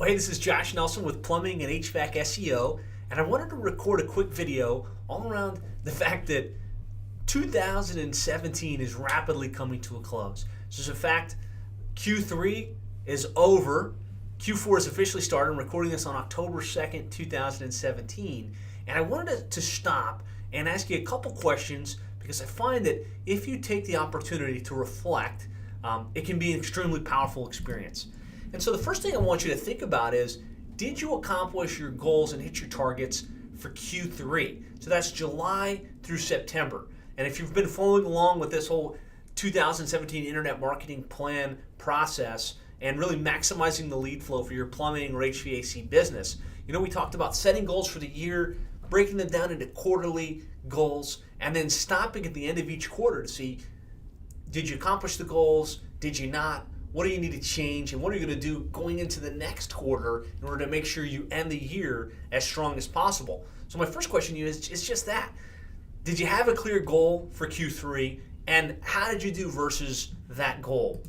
Well, hey, this is Josh Nelson with Plumbing and HVAC SEO, and I wanted to record a quick video all around the fact that 2017 is rapidly coming to a close. So, as a fact, Q3 is over. Q4 is officially started. I'm recording this on October 2nd, 2017, and I wanted to stop and ask you a couple questions because I find that if you take the opportunity to reflect, it can be an extremely powerful experience. And so the first thing I want you to think about is, did you accomplish your goals and hit your targets for Q3? So that's July through September. And if you've been following along with this whole 2017 internet marketing plan process and really maximizing the lead flow for your plumbing or HVAC business, you know, we talked about setting goals for the year, breaking them down into quarterly goals, and then stopping at the end of each quarter to see, did you accomplish the goals? Did you not? What do you need to change, and what are you going to do going into the next quarter in order to make sure you end the year as strong as possible? So my first question to you is just that. Did you have a clear goal for Q3, and how did you do versus that goal?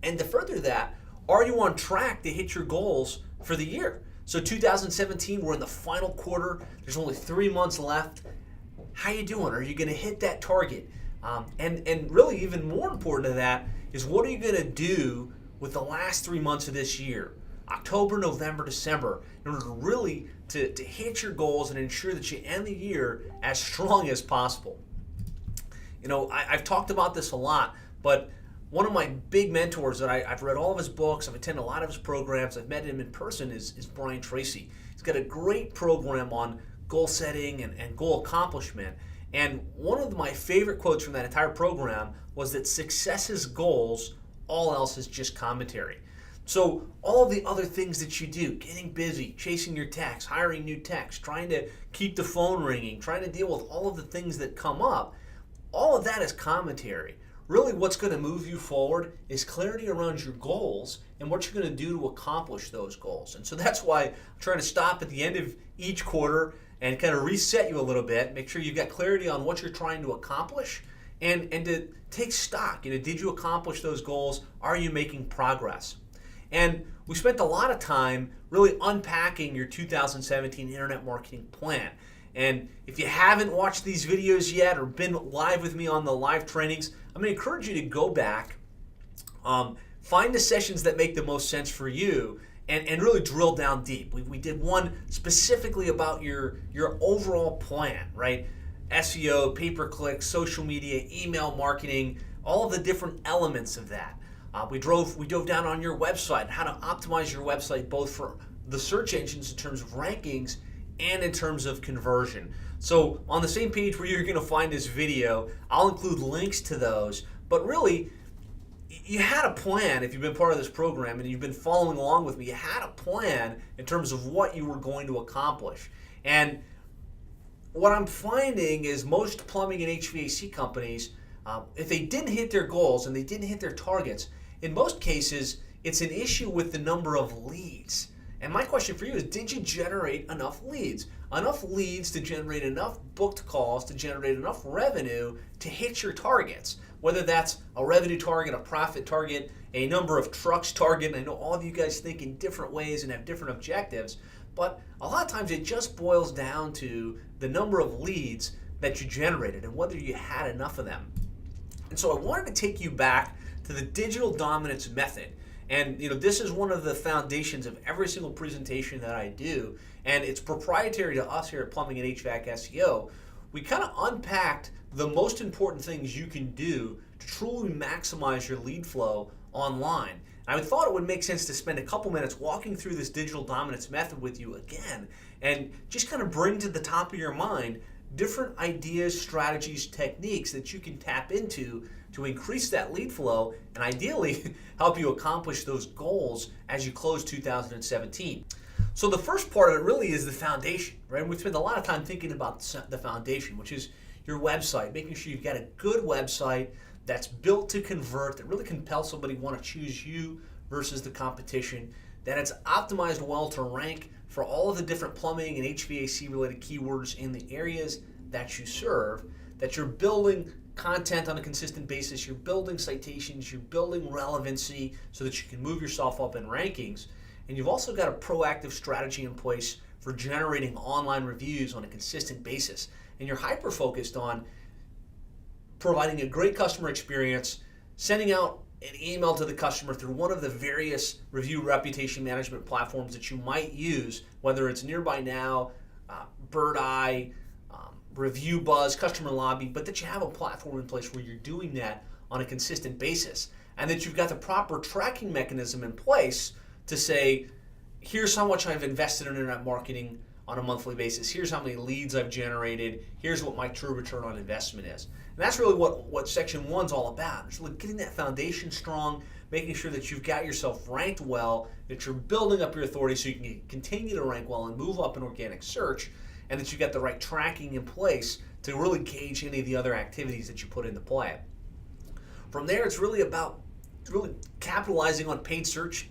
And to further that, are you on track to hit your goals for the year? So 2017, we're in the final quarter. There's only 3 months left. How you doing? Are you going to hit that target? And really even more important to that is, what are you going to do with the last 3 months of this year, October, November, December, in order to really to hit your goals and ensure that you end the year as strong as possible? You know, I've talked about this a lot, but one of my big mentors that I've read all of his books, I've attended a lot of his programs, I've met him in person, is Brian Tracy. He's got a great program on goal setting and goal accomplishment. And one of my favorite quotes from that entire program was that success is goals, all else is just commentary. So all of the other things that you do, getting busy, chasing your techs, hiring new techs, trying to keep the phone ringing, trying to deal with all of the things that come up, all of that is commentary. Really what's going to move you forward is clarity around your goals and what you're going to do to accomplish those goals. And so that's why I'm trying to stop at the end of each quarter and kind of reset you a little bit, make sure you've got clarity on what you're trying to accomplish, and to take stock. You know, did you accomplish those goals? Are you making progress? And we spent a lot of time really unpacking your 2017 internet marketing plan. And if you haven't watched these videos yet or been live with me on the live trainings, I'm going to encourage you to go back, find the sessions that make the most sense for you, and really drill down deep. We did one specifically about your overall plan, right? SEO, pay-per-click, social media, email marketing, all of the different elements of that. We dove down on your website, how to optimize your website both for the search engines in terms of rankings and in terms of conversion. So on the same page where you're going to find this video, I'll include links to those. But really, you had a plan. If you've been part of this program and you've been following along with me, you had a plan in terms of what you were going to accomplish. And what I'm finding is most plumbing and HVAC companies, if they didn't hit their goals and they didn't hit their targets, in most cases, it's an issue with the number of leads. And my question for you is, did you generate enough leads? Enough leads to generate enough booked calls, to generate enough revenue to hit your targets? Whether that's a revenue target, a profit target, a number of trucks target. I know all of you guys think in different ways and have different objectives, but a lot of times it just boils down to the number of leads that you generated and whether you had enough of them. And so I wanted to take you back to the digital dominance method. And you know, this is one of the foundations of every single presentation that I do, and it's proprietary to us here at Plumbing and HVAC SEO. We kind of unpacked the most important things you can do to truly maximize your lead flow online. I thought it would make sense to spend a couple minutes walking through this digital dominance method with you again, and just kind of bring to the top of your mind different ideas, strategies, techniques that you can tap into to increase that lead flow and ideally help you accomplish those goals as you close 2017. So the first part of it really is the foundation, right? We spend a lot of time thinking about the foundation, which is your website, making sure you've got a good website that's built to convert, that really compels somebody to want to choose you versus the competition, that it's optimized well to rank for all of the different plumbing and HVAC related keywords in the areas that you serve, that you're building content on a consistent basis, you're building citations, you're building relevancy so that you can move yourself up in rankings. and you've also got a proactive strategy in place for generating online reviews on a consistent basis. And you're hyper-focused on providing a great customer experience, sending out an email to the customer through one of the various review reputation management platforms that you might use, whether it's Nearby Now, Bird Eye, Review Buzz, Customer Lobby, but that you have a platform in place where you're doing that on a consistent basis, and that you've got the proper tracking mechanism in place to say, here's how much I've invested in internet marketing on a monthly basis, here's how many leads I've generated, here's what my true return on investment is. And that's really what Section 1's all about. It's really getting that foundation strong, making sure that you've got yourself ranked well, that you're building up your authority so you can continue to rank well and move up in organic search, and that you've got the right tracking in place to really gauge any of the other activities that you put into play. From there, it's really about capitalizing on paid search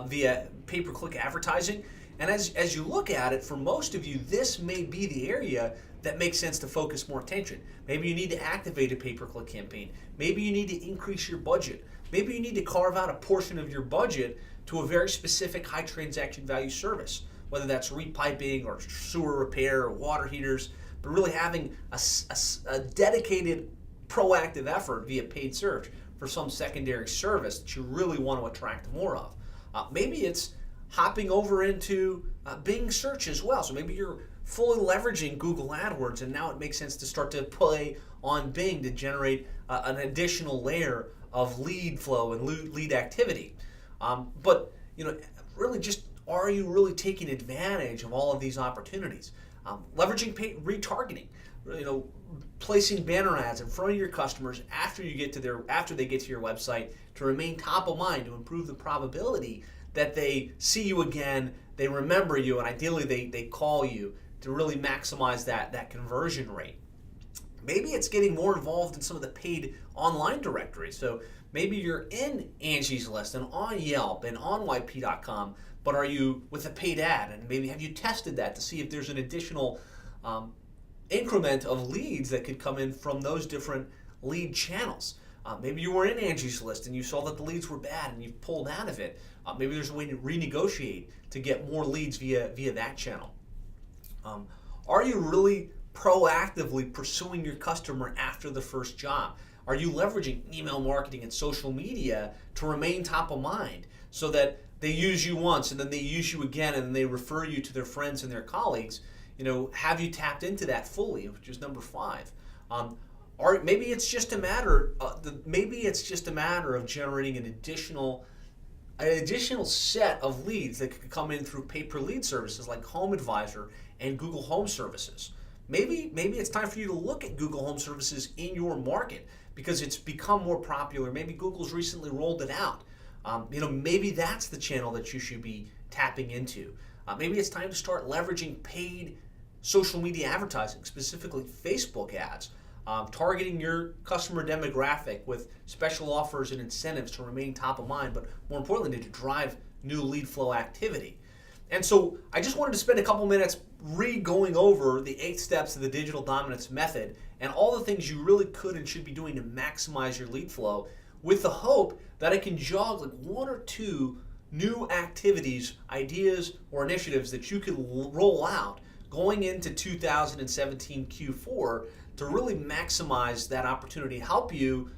via pay-per-click advertising. And as you look at it, for most of you, this may be the area that makes sense to focus more attention. Maybe you need to activate a pay-per-click campaign. Maybe you need to increase your budget. Maybe you need to carve out a portion of your budget to a very specific high transaction value service, whether that's repiping or sewer repair or water heaters, but really having a dedicated proactive effort via paid search for some secondary service that you really want to attract more of. Maybe it's hopping over into Bing search as well. So maybe you're fully leveraging Google AdWords, and now it makes sense to start to play on Bing to generate an additional layer of lead flow and lead activity. But really, just are you really taking advantage of all of these opportunities? Leveraging retargeting, placing banner ads in front of your customers after they get to your website to remain top of mind, to improve the probability that they see you again, they remember you, and ideally they call you, to really maximize that conversion rate. Maybe it's getting more involved in some of the paid online directories. So maybe you're in Angie's List and on Yelp and on YP.com, but are you with a paid ad? And maybe have you tested that to see if there's an additional increment of leads that could come in from those different lead channels? Maybe you were in Angie's List and you saw that the leads were bad and you've pulled out of it. Maybe there's a way to renegotiate to get more leads via that channel. Are you really proactively pursuing your customer after the first job? Are you leveraging email marketing and social media to remain top of mind so that they use you once and then they use you again and then they refer you to their friends and their colleagues? Have you tapped into that fully, which is number 5? Or maybe it's just a matter of generating an additional set of leads that could come in through pay-per-lead services like Home Advisor and Google Home Services. Maybe it's time for you to look at Google Home Services in your market because it's become more popular. Maybe Google's recently rolled it out. Maybe that's the channel that you should be tapping into. Maybe it's time to start leveraging paid social media advertising, specifically Facebook ads, targeting your customer demographic with special offers and incentives to remain top of mind, but more importantly, to drive new lead flow activity. And so I just wanted to spend a couple minutes going over the 8 steps of the digital dominance method and all the things you really could and should be doing to maximize your lead flow, with the hope that I can jog like 1 or 2 new activities, ideas, or initiatives that you can roll out going into 2017 Q4 to really maximize that opportunity, help you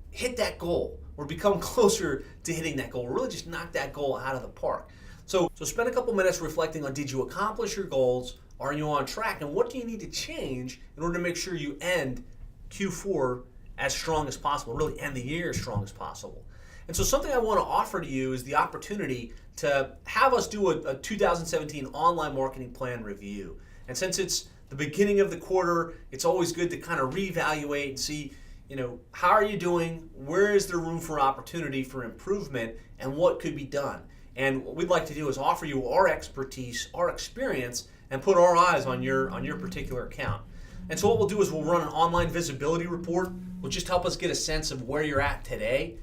hit that goal or become closer to hitting that goal, or really just knock that goal out of the park. So spend a couple minutes reflecting on, did you accomplish your goals? Are you on track? And what do you need to change in order to make sure you end Q4 as strong as possible, really end the year as strong as possible? And so something I want to offer to you is the opportunity to have us do a 2017 online marketing plan review. And since it's the beginning of the quarter, it's always good to kind of reevaluate and see, how are you doing? Where is there room for opportunity for improvement, and what could be done? And what we'd like to do is offer you our expertise, our experience, and put our eyes on your particular account. And so what we'll do is we'll run an online visibility report, which just help us get a sense of where you're at today,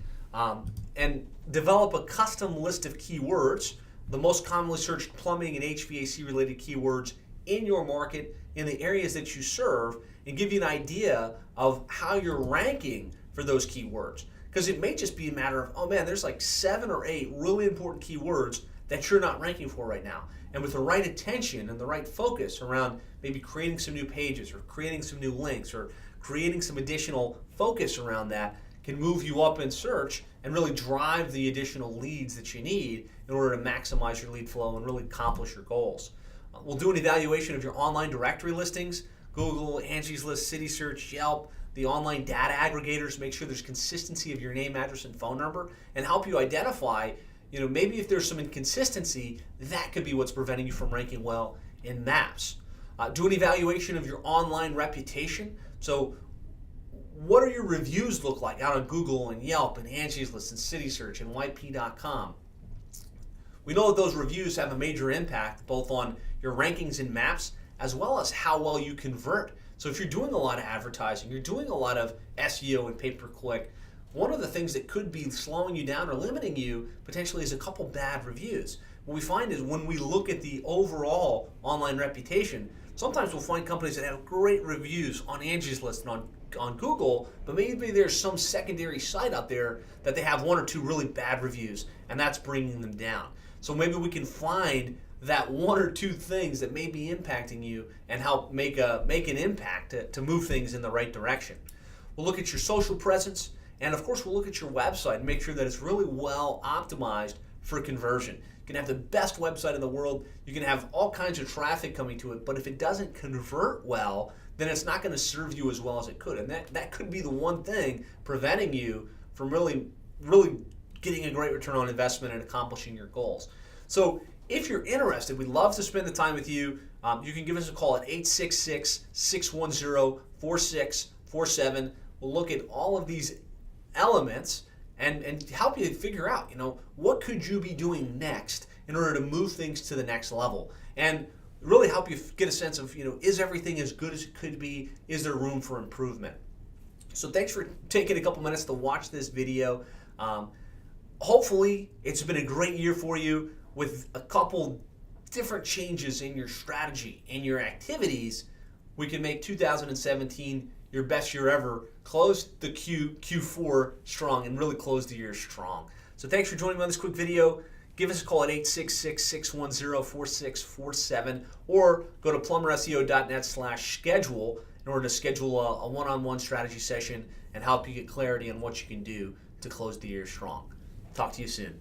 and develop a custom list of keywords, the most commonly searched plumbing and HVAC related keywords in your market, in the areas that you serve, and give you an idea of how you're ranking for those keywords. Because it may just be a matter of, oh man, there's like 7 or 8 really important keywords that you're not ranking for right now. And with the right attention and the right focus around maybe creating some new pages or creating some new links or creating some additional focus around that can move you up in search and really drive the additional leads that you need in order to maximize your lead flow and really accomplish your goals. We'll do an evaluation of your online directory listings, Google, Angie's List, City Search, Yelp, the online data aggregators, make sure there's consistency of your name, address, and phone number, and help you identify, maybe if there's some inconsistency, that could be what's preventing you from ranking well in maps. Do an evaluation of your online reputation. So what do your reviews look like out on Google and Yelp and Angie's List and City Search and YP.com? We know that those reviews have a major impact both on your rankings in maps as well as how well you convert. So if you're doing a lot of advertising, you're doing a lot of SEO and pay-per-click, one of the things that could be slowing you down or limiting you potentially is a couple bad reviews. What we find is when we look at the overall online reputation, sometimes we'll find companies that have great reviews on Angie's List and on Google, but maybe there's some secondary site out there that they have one or two really bad reviews, and that's bringing them down. So maybe we can find that one or two things that may be impacting you and help make an impact to move things in the right direction. We'll look at your social presence, and of course we'll look at your website and make sure that it's really well optimized for conversion. You can have the best website in the world, you can have all kinds of traffic coming to it, but if it doesn't convert well, then it's not going to serve you as well as it could. And that could be the one thing preventing you from really getting a great return on investment and accomplishing your goals. So if you're interested, we'd love to spend the time with you. You can give us a call at 866-610-4647. We'll look at all of these elements and help you figure out, what could you be doing next in order to move things to the next level, and really help you get a sense of, is everything as good as it could be? Is there room for improvement? So thanks for taking a couple minutes to watch this video. Hopefully it's been a great year for you with a couple different changes in your strategy and your activities. We can make 2017 your best year ever, close the Q4 strong, and really close the year strong. So thanks for joining me on this quick video. Give us a call at 866-610-4647 or go to plumberseo.net/schedule in order to schedule a one-on-one strategy session and help you get clarity on what you can do to close the year strong. Talk to you soon.